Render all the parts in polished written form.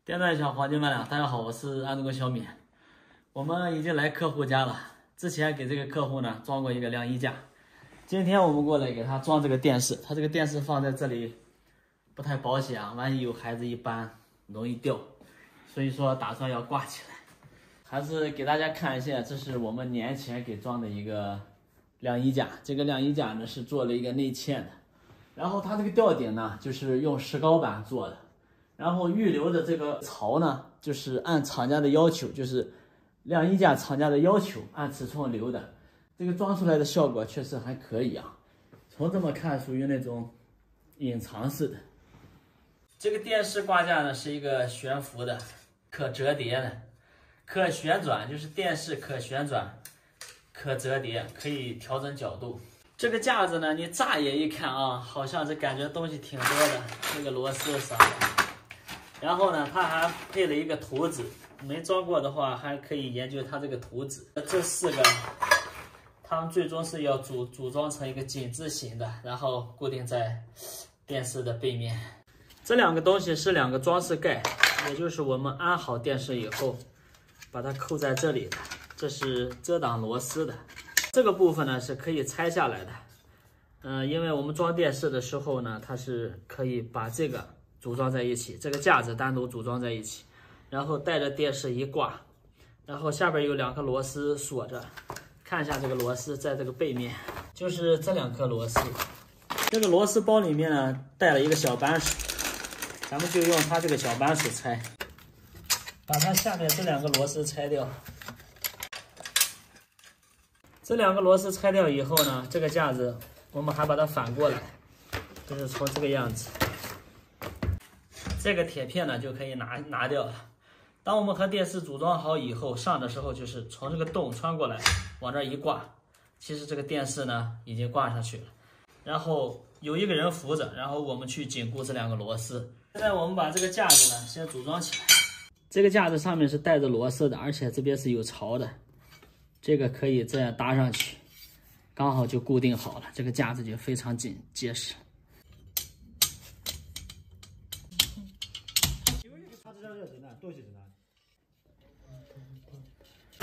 电钻小伙计们大家好，我是安东哥小米。我们已经来客户家了，之前给这个客户呢装过一个晾衣架，今天我们过来给他装这个电视。他这个电视放在这里不太保险啊，万一有孩子一搬容易掉，所以说打算要挂起来。还是给大家看一下，这是我们年前给装的一个晾衣架。这个晾衣架呢是做了一个内嵌的，然后它这个吊顶呢就是用石膏板做的。然后预留的这个槽呢，就是按厂家的要求，就是晾衣架厂家的要求按尺寸留的。这个装出来的效果确实还可以啊，从这么看属于那种隐藏式的。这个电视挂架呢是一个悬浮的，可折叠的，可旋转，就是电视可旋转、可折叠，可以调整角度。这个架子呢，你乍眼一看啊，好像是感觉东西挺多的，这个螺丝啥的。然后呢，它还配了一个图纸，没装过的话还可以研究它这个图纸。这四个，它们最终是要组装成一个井字形的，然后固定在电视的背面。这两个东西是两个装饰盖，也就是我们安好电视以后，把它扣在这里的。这是遮挡螺丝的，这个部分呢是可以拆下来的。因为我们装电视的时候呢，它是可以把这个组装在一起，这个架子单独组装在一起，然后带着电视一挂，然后下边有两颗螺丝锁着。看一下这个螺丝在这个背面，就是这两颗螺丝。这个螺丝包里面呢带了一个小扳手，咱们就用它这个小扳手拆，把它下面这两个螺丝拆掉。这两个螺丝拆掉以后呢，这个架子我们还把它反过来，就是从这个样子。这个铁片呢就可以拿掉了。当我们和电视组装好以后，上的时候就是从这个洞穿过来，往这一挂，其实这个电视呢已经挂上去了。然后有一个人扶着，然后我们去紧固这两个螺丝。现在我们把这个架子呢先组装起来。这个架子上面是带着螺丝的，而且这边是有槽的，这个可以这样搭上去，刚好就固定好了，这个架子就非常结实。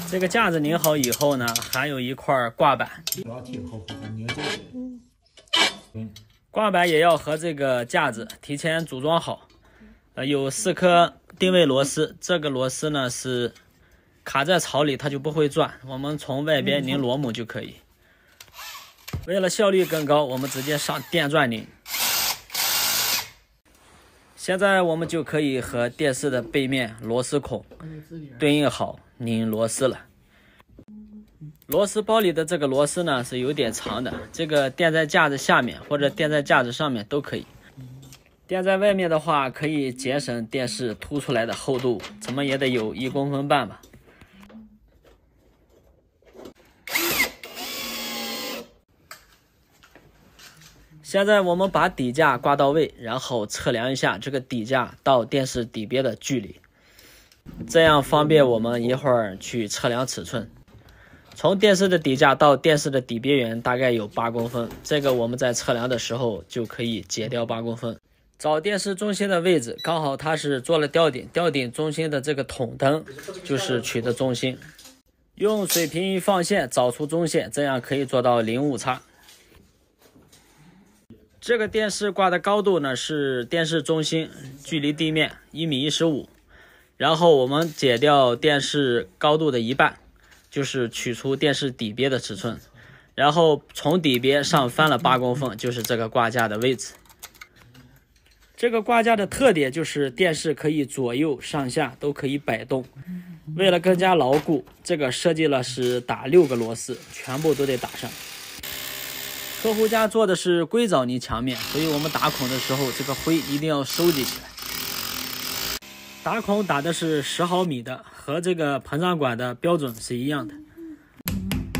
这个架子拧好以后呢，还有一块挂板，挂板也要和这个架子提前组装好。有4颗定位螺丝，这个螺丝呢是卡在槽里，它就不会转，我们从外边拧螺母就可以。为了效率更高，我们直接上电钻拧。现在我们就可以和电视的背面螺丝孔对应好拧螺丝了。螺丝包里的这个螺丝呢是有点长的，这个垫在架子下面或者垫在架子上面都可以。垫在外面的话可以节省电视凸出来的厚度，怎么也得有1公分半吧。现在我们把底架挂到位，然后测量一下这个底架到电视底边的距离，这样方便我们一会儿去测量尺寸。从电视的底架到电视的底边缘大概有8公分，这个我们在测量的时候就可以解掉8公分。找电视中心的位置，刚好它是做了吊顶，吊顶中心的这个筒灯就是取的中心。用水平仪放线找出中线，这样可以做到零误差。这个电视挂的高度呢是电视中心距离地面1.15米，然后我们解掉电视高度的一半，就是取出电视底边的尺寸，然后从底边上翻了8公分，就是这个挂架的位置。这个挂架的特点就是电视可以左右上下都可以摆动，为了更加牢固，这个设计了是打6个螺丝，全部都得打上。客户家做的是硅藻泥墙面，所以我们打孔的时候这个灰一定要收集起来。打孔打的是10毫米的，和这个膨胀管的标准是一样的。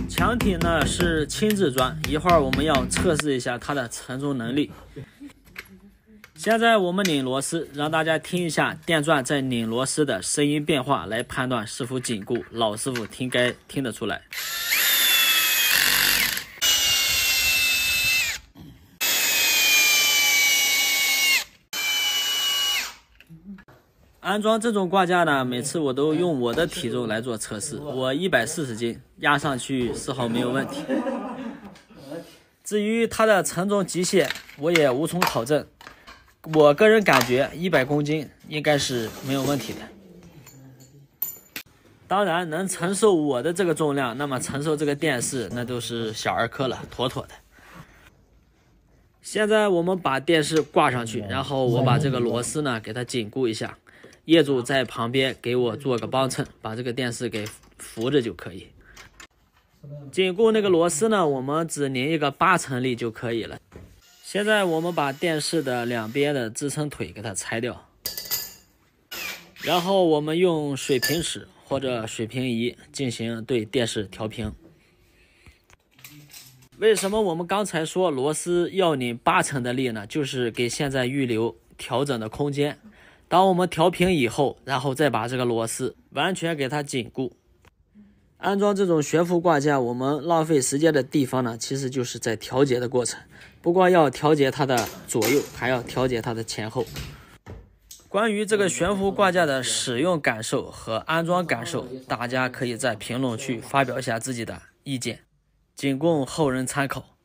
墙体呢是轻质砖，一会儿我们要测试一下它的承重能力。现在我们拧螺丝，让大家听一下电钻在拧螺丝的声音变化，来判断是否紧固。老师傅应该听得出来。安装这种挂架呢，每次我都用我的体重来做测试，我140斤，压上去丝毫没有问题。至于它的承重极限，我也无从考证。我个人感觉100公斤应该是没有问题的。当然，能承受我的这个重量，那么承受这个电视那都是小儿科了，妥妥的。现在我们把电视挂上去，然后我把这个螺丝呢给它紧固一下。业主在旁边给我做个帮衬，把这个电视给扶着就可以。紧固那个螺丝呢，我们只拧一个8成力就可以了。现在我们把电视的两边的支撑腿给它拆掉，然后我们用水平尺或者水平仪进行对电视调平。为什么我们刚才说螺丝要拧8成的力呢？就是给现在预留调整的空间。当我们调平以后，然后再把这个螺丝完全给它紧固。安装这种悬浮挂架，我们浪费时间的地方呢，其实就是在调节的过程。不光要调节它的左右，还要调节它的前后。关于这个悬浮挂架的使用感受和安装感受，大家可以在评论区发表一下自己的意见，仅供后人参考。